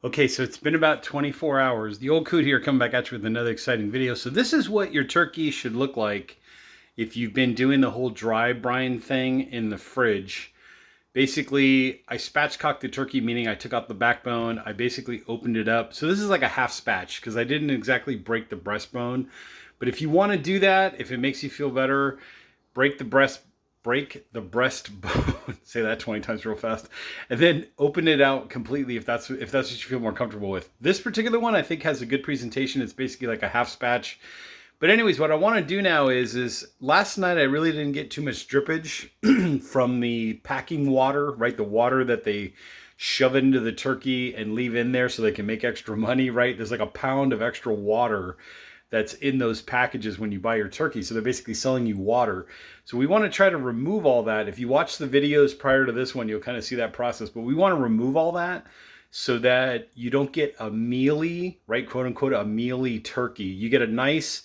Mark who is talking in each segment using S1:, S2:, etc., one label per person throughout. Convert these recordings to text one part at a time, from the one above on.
S1: Okay, so it's been about 24 hours. The old coot here coming back at you with another exciting video. So this is what your turkey should look like if you've been doing the whole dry brine thing in the fridge. Basically, I spatchcocked the turkey, meaning I took out the backbone. I basically opened it up. So this is like a half spatch because I didn't exactly break the breastbone. But if you want to do that, if it makes you feel better, break the breastbone. Say that 20 times real fast, and then open it out completely if that's what you feel more comfortable with. This particular one I think has a good presentation. It's basically like a half spatch. But anyways, what I want to do now is last night I really didn't get too much drippage from the packing water, right? The water that they shove into the turkey and leave in there so they can make extra money, right? There's like a pound of extra water that's in those packages when you buy your turkey. So they're basically selling you water. So we want to try to remove all that. If you watch the videos prior to this one, you'll kind of see that process. But we want to remove all that so that you don't get a mealy, right, quote unquote, a mealy turkey. You get a nice,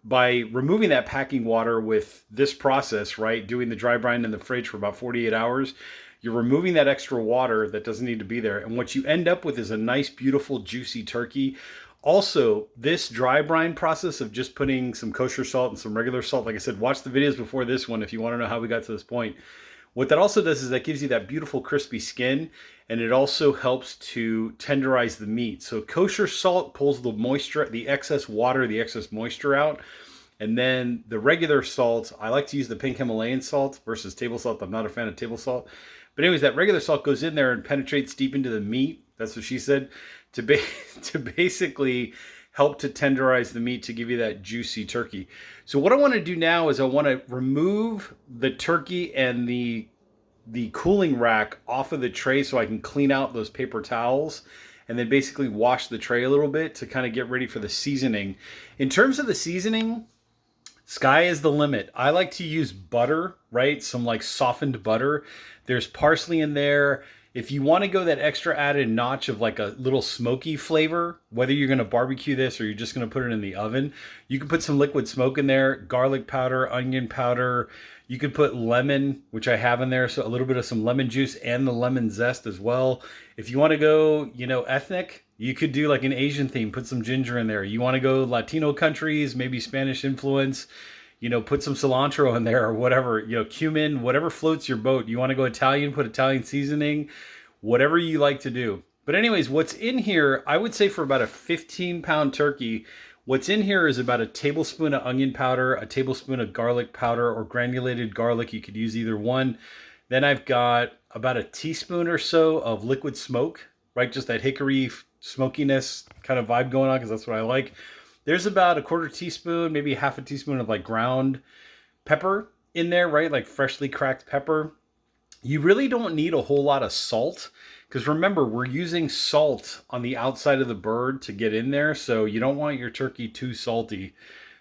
S1: by removing that packing water with this process, right, doing the dry brine in the fridge for about 48 hours, you're removing that extra water that doesn't need to be there. And what you end up with is a nice, beautiful, juicy turkey. Also, this dry brine process of just putting some kosher salt and some regular salt, like I said, watch the videos before this one if you want to know how we got to this point. What that also does is that gives you that beautiful crispy skin, and it also helps to tenderize the meat. So kosher salt pulls the moisture, the excess water, the excess moisture out. And then the regular salt, I like to use the pink Himalayan salt versus table salt. I'm not a fan of table salt. But anyways, that regular salt goes in there and penetrates deep into the meat. That's what she said. To basically help to tenderize the meat to give you that juicy turkey. So what I want to do now is I want to remove the turkey and the cooling rack off of the tray so I can clean out those paper towels and then basically wash the tray a little bit to kind of get ready for the seasoning. In terms of the seasoning, sky is the limit. I like to use butter, right? Some like softened butter. There's parsley in there. If you want to go that extra added notch of like a little smoky flavor, whether you're going to barbecue this or you're just going to put it in the oven, you can put some liquid smoke in there, garlic powder, onion powder. You could put lemon, which I have in there, so a little bit of some lemon juice and the lemon zest as well. If you want to go, ethnic, you could do like an Asian theme, put some ginger in there. You want to go Latino countries, maybe Spanish influence, put some cilantro in there or whatever, cumin, whatever floats your boat. You want to go Italian, put Italian seasoning, whatever you like to do. But anyways, what's in here, I would say for about a 15-pound turkey, what's in here is about a tablespoon of onion powder, a tablespoon of garlic powder or granulated garlic. You could use either one. Then I've got about a teaspoon or so of liquid smoke, right? Just that hickory smokiness kind of vibe going on because that's what I like. There's about a quarter teaspoon, maybe half a teaspoon of like ground pepper in there, right? Like freshly cracked pepper. You really don't need a whole lot of salt because remember, we're using salt on the outside of the bird to get in there. So you don't want your turkey too salty.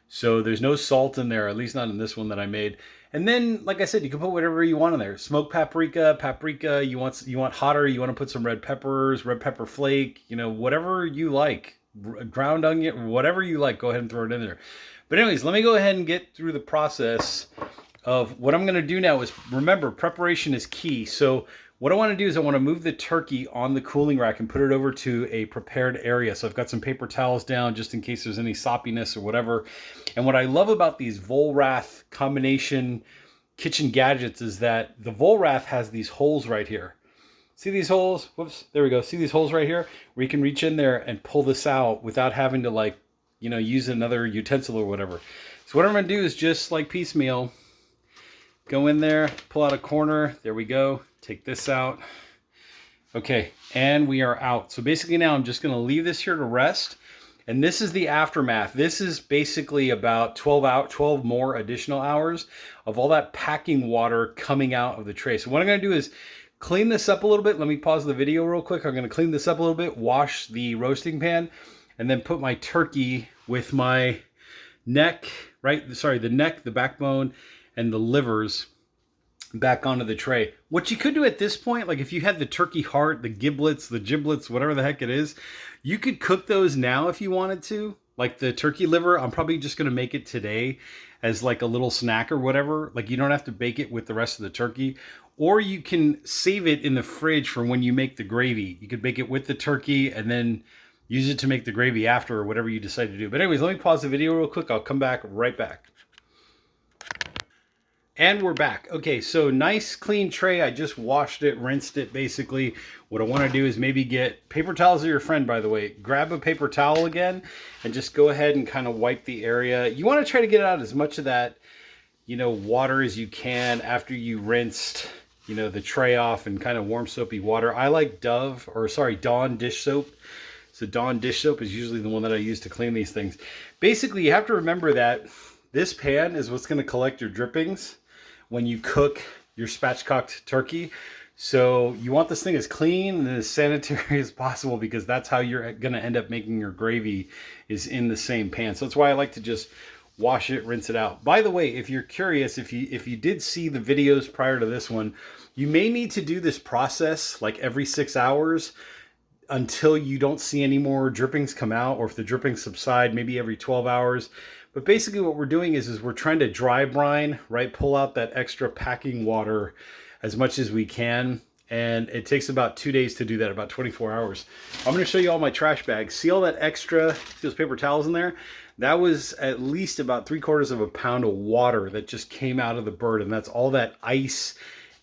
S1: So there's no salt in there, at least not in this one that I made. And then, like I said, you can put whatever you want in there. Smoked paprika, you want hotter, you want to put some red peppers, red pepper flake, whatever you like. Ground onion, whatever you like, go ahead and throw it in there. But anyways, let me go ahead and get through the process of what I'm going to do now is, remember, preparation is key. So what I want to do is I want to move the turkey on the cooling rack and put it over to a prepared area. So I've got some paper towels down just in case there's any soppiness or whatever. And what I love about these Volrath combination kitchen gadgets is that the Volrath has these holes right here. See these holes? Whoops, there we go. See these holes right here where you can reach in there and pull this out without having to use another utensil or whatever. So what I'm going to do is just like piecemeal, go in there, pull out a corner. There we go. Take this out. Okay, and we are out. So basically now I'm just going to leave this here to rest. And this is the aftermath. This is basically about 12 more additional hours of all that packing water coming out of the tray. So what I'm going to do is clean this up a little bit. Let me pause the video real quick. I'm going to clean this up a little bit, wash the roasting pan, and then put my turkey with my neck, the neck, the backbone, and the livers back onto the tray. What you could do at this point, like if you had the turkey heart, the giblets, whatever the heck it is, you could cook those now if you wanted to. Like the turkey liver, I'm probably just going to make it today as like a little snack or whatever. Like you don't have to bake it with the rest of the turkey. or you can save it in the fridge for when you make the gravy. You could make it with the turkey and then use it to make the gravy after, or whatever you decide to do. But anyways, let me pause the video real quick. I'll come back right back. And we're back. Okay, so nice clean tray. I just washed it, rinsed it basically. What I want to do is maybe get, paper towels are your friend, by the way. Grab a paper towel again and just go ahead and kind of wipe the area. You want to try to get out as much of that, you know, water as you can after you rinsed, you know, the tray off in kind of warm soapy water. I like Dawn dish soap. So Dawn dish soap is usually the one that I use to clean these things. Basically, you have to remember that this pan is what's going to collect your drippings when you cook your spatchcocked turkey. So you want this thing as clean and as sanitary as possible, because that's how you're going to end up making your gravy, is in the same pan. So that's why I like to just wash it, rinse it out. By the way, if you're curious, if you did see the videos prior to this one, you may need to do this process like every 6 hours until you don't see any more drippings come out, or if the drippings subside, maybe every 12 hours. But basically what we're doing is we're trying to dry brine, right? Pull out that extra packing water as much as we can. And it takes about 2 days to do that, about 24 hours. I'm going to show you all my trash bags. See all that extra, see those paper towels in there? That was at least about 3/4 of a pound of water that just came out of the bird. And that's all that ice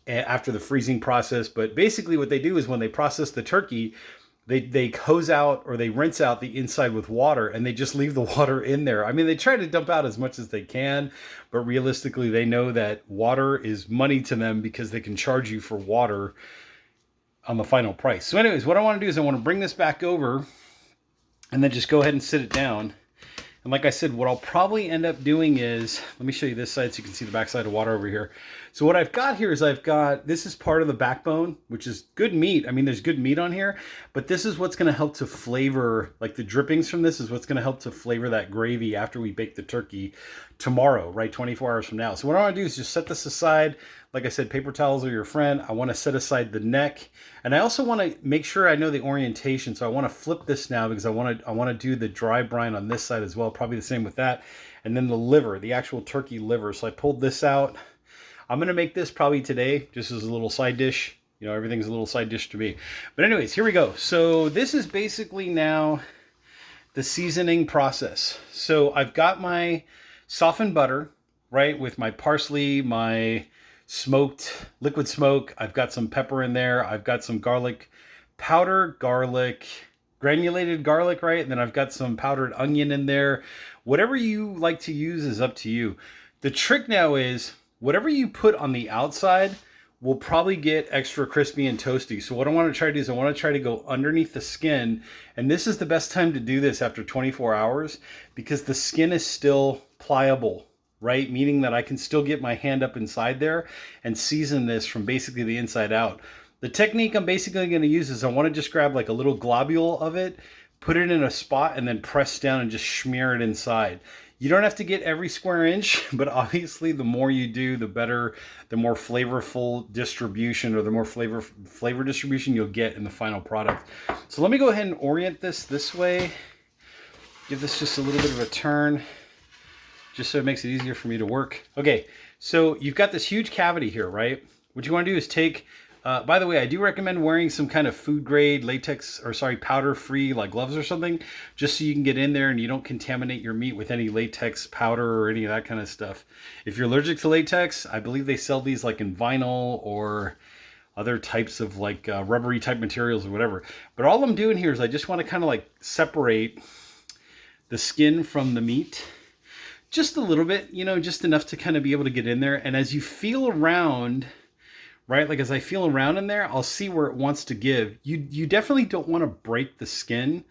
S1: after the freezing process. But basically what they do is when they process the turkey, they hose out, or they rinse out the inside with water, and they just leave the water in there. I mean, they try to dump out as much as they can, but realistically, they know that water is money to them, because they can charge you for water on the final price. So anyways, what I want to do is I want to bring this back over and then just go ahead and sit it down. And like I said, what I'll probably end up doing is, let me show you this side so you can see the back side of water over here. So what I've got here is this is part of the backbone, which is good meat. I mean, there's good meat on here, but this is what's going to help to flavor, like the drippings from this is what's going to help to flavor that gravy after we bake the turkey tomorrow, right? 24 hours from now. So what I want to do is just set this aside. Like I said, paper towels are your friend. I want to set aside the neck, and I also want to make sure I know the orientation. So I want to flip this now, because I want to do the dry brine on this side as well. Probably the same with that. And then the liver, the actual turkey liver. So I pulled this out. I'm going to make this probably today, just as a little side dish. You know, everything's a little side dish to me. But anyways, here we go. So this is basically now the seasoning process. So I've got my softened butter, right, with my parsley, my smoked liquid smoke. I've got some pepper in there. I've got some garlic powder, granulated garlic, right? And then I've got some powdered onion in there. Whatever you like to use is up to you. The trick now is whatever you put on the outside will probably get extra crispy and toasty. So what I want to try to do is I want to try to go underneath the skin. And this is the best time to do this after 24 hours, because the skin is still pliable, right? Meaning that I can still get my hand up inside there and season this from basically the inside out. The technique I'm basically going to use is I want to just grab like a little globule of it, put it in a spot, and then press down and just smear it inside. You don't have to get every square inch, but obviously the more you do, the better, the more flavorful distribution, or the more flavor distribution you'll get in the final product. So let me go ahead and orient this way. Give this just a little bit of a turn, just so it makes it easier for me to work. Okay, so you've got this huge cavity here, right? What you want to do is take, by the way, I do recommend wearing some kind of food grade latex, or sorry, powder free, like gloves or something, just so you can get in there and you don't contaminate your meat with any latex powder or any of that kind of stuff. If you're allergic to latex, I believe they sell these like in vinyl or other types of like rubbery type materials or whatever. But all I'm doing here is I just want to kind of like separate the skin from the meat. Just a little bit, you know, just enough to kind of be able to get in there. And as you feel around, right, like as I feel around in there, I'll see where it wants to give. You definitely don't want to break the skin,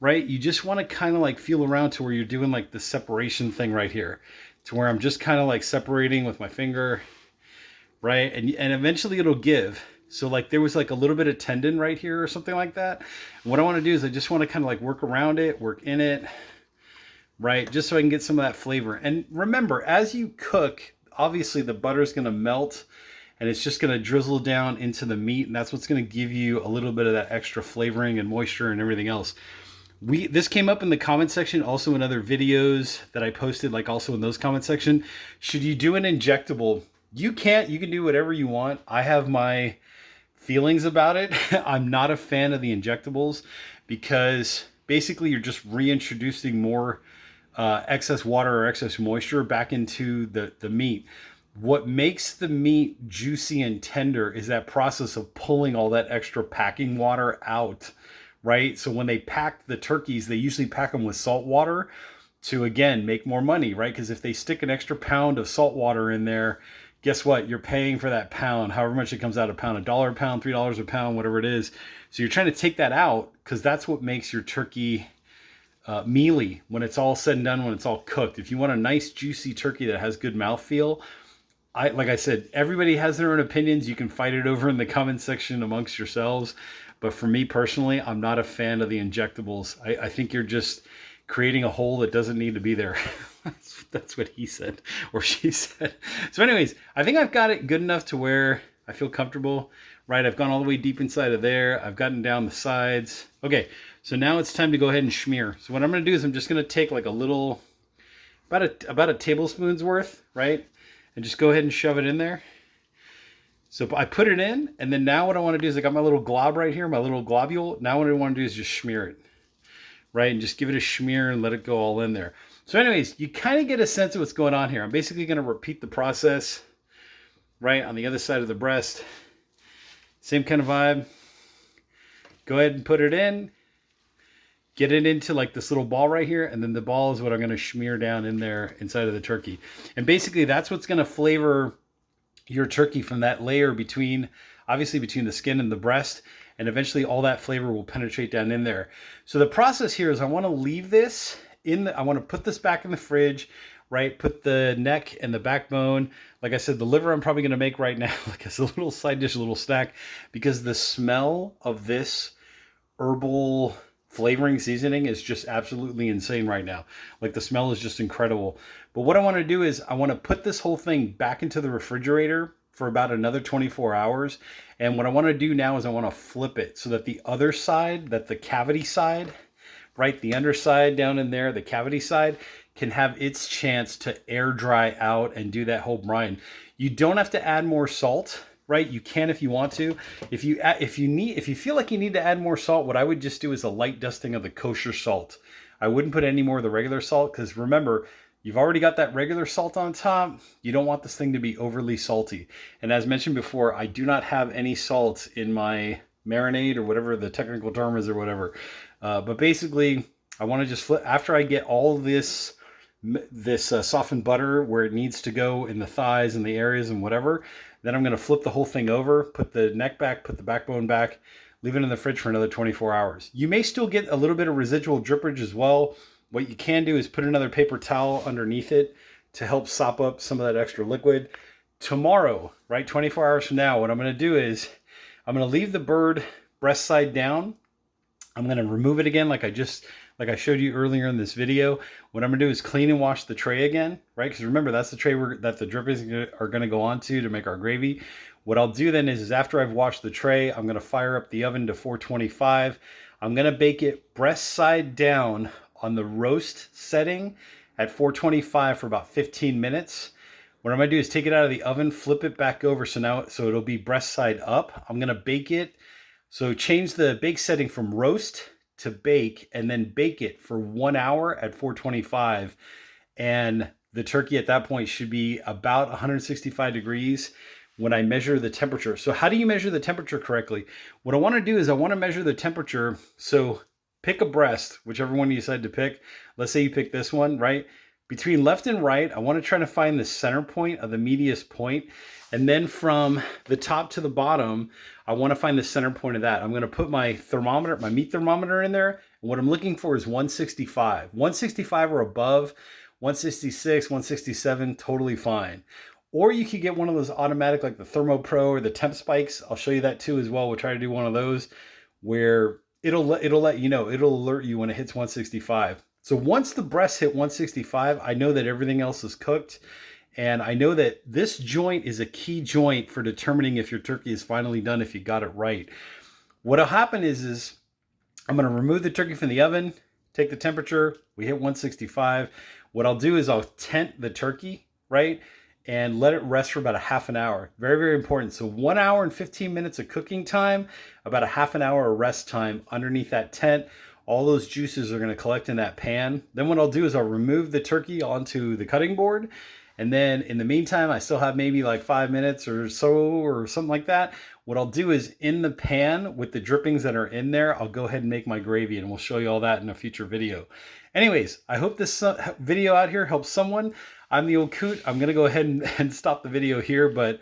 S1: right? You just want to kind of like feel around to where you're doing like the separation thing right here, to where I'm just kind of like separating with my finger, right? And eventually it'll give. So like there was like a little bit of tendon right here or something like that. And what I want to do is I just want to kind of like work around it, work in it, right? Just so I can get some of that flavor. And remember, as you cook, obviously the butter is going to melt and it's just going to drizzle down into the meat. And that's what's going to give you a little bit of that extra flavoring and moisture and everything else. This came up in the comment section, also in other videos that I posted, like also in those comment section. Should you do an injectable You can do whatever you want. I have my feelings about it. I'm not a fan of the injectables because basically you're just reintroducing more excess water or excess moisture back into the meat. What makes the meat juicy and tender is that process of pulling all that extra packing water out, right? So when they pack the turkeys, they usually pack them with salt water to, again, make more money, right? Because if they stick an extra pound of salt water in there, guess what? You're paying for that pound, however much it comes out a pound, $1 a pound, $3 a pound, whatever it is. So you're trying to take that out because that's what makes your turkey mealy when it's all said and done, when it's all cooked. If you want a nice juicy turkey that has good mouthfeel, like I said, everybody has their own opinions. You can fight it over in the comment section amongst yourselves. But for me personally, I'm not a fan of the injectables. I think you're just creating a hole that doesn't need to be there. That's what he said or she said. So anyways, I think I've got it good enough to where I feel comfortable, right? I've gone all the way deep inside of there. I've gotten down the sides. Okay, so now it's time to go ahead and smear. So what I'm going to do is I'm just going to take like a little, about a tablespoon's worth, right? And just go ahead and shove it in there. So I put it in, and then now what I want to do is I got my little glob right here, my little globule. Now what I want to do is just smear it, right? And just give it a smear and let it go all in there. So anyways, you kind of get a sense of what's going on here. I'm basically going to repeat the process, right, on the other side of the breast. Same kind of vibe. Go ahead and put it in. Get it into like this little ball right here, and then the ball is what I'm going to smear down in there inside of the turkey. And basically that's what's going to flavor your turkey from that layer between, obviously between the skin and the breast, and eventually all that flavor will penetrate down in there. So the process here is I want to leave this I want to put this back in the fridge, right? Put the neck and the backbone. Like I said, the liver I'm probably going to make right now, like as a little side dish, a little snack, because the smell of this herbal flavoring seasoning is just absolutely insane right now. Like the smell is just incredible. But what I want to do is I want to put this whole thing back into the refrigerator for about another 24 hours. And what I want to do now is I want to flip it so that the other side, that the cavity side, right, the underside down in there, the cavity side, can have its chance to air dry out and do that whole brine. You don't have to add more salt, right? You can if you want to. If you feel like you need to add more salt, what I would just do is a light dusting of the kosher salt. I wouldn't put any more of the regular salt because remember, you've already got that regular salt on top. You don't want this thing to be overly salty. And as mentioned before, I do not have any salt in my marinade or whatever the technical term is or whatever. But basically, I want to just flip after I get all this softened butter where it needs to go in the thighs and the areas and whatever. Then I'm going to flip the whole thing over, put the neck back, put the backbone back, leave it in the fridge for another 24 hours. You may still get a little bit of residual drippage as well. What you can do is put another paper towel underneath it to help sop up some of that extra liquid. Tomorrow, right, 24 hours from now, what I'm going to do is I'm going to leave the bird breast side down. I'm going to remove it again like I showed you earlier in this video. What I'm going to do is clean and wash the tray again, right? Because remember, that's the tray that the drippings are going to go onto to make our gravy. What I'll do then is after I've washed the tray, I'm going to fire up the oven to 425. I'm going to bake it breast side down on the roast setting at 425 for about 15 minutes. What I'm going to do is take it out of the oven, flip it back over so it'll be breast side up. I'm going to bake it. So change the bake setting from roast to bake and then bake it for 1 hour at 425. And the turkey at that point should be about 165 degrees when I measure the temperature. So how do you measure the temperature correctly? What I want to do is I want to measure the temperature. So pick a breast, whichever one you decide to pick. Let's say you pick this one, right? Between left and right, I want to try to find the center point of the medius point. And then from the top to the bottom, I want to find the center point of that. I'm going to put my thermometer, my meat thermometer in there. And what I'm looking for is 165. 165 or above, 166, 167, totally fine. Or you could get one of those automatic like the Thermo Pro or the Temp Spikes. I'll show you that too as well. We'll try to do one of those where it'll let you know, it'll alert you when it hits 165. So once the breast hit 165, I know that everything else is cooked. And I know that this joint is a key joint for determining if your turkey is finally done, if you got it right. What'll happen is I'm going to remove the turkey from the oven, take the temperature. We hit 165. What I'll do is I'll tent the turkey, right? and let it rest for about a half an hour. Very, very important. So 1 hour and 15 minutes of cooking time, about a half an hour of rest time underneath that tent. All those juices are going to collect in that pan. Then what I'll do is I'll remove the turkey onto the cutting board. And then in the meantime, I still have maybe like 5 minutes or so or something like that. What I'll do is in the pan with the drippings that are in there, I'll go ahead and make my gravy, and we'll show you all that in a future video. Anyways, I hope this video out here helps someone. I'm the old coot. I'm going to go ahead and stop the video here, but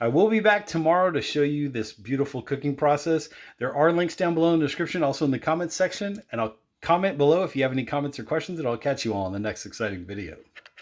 S1: I will be back tomorrow to show you this beautiful cooking process. There are links down below in the description, also in the comments section, and I'll comment below if you have any comments or questions, and I'll catch you all in the next exciting video.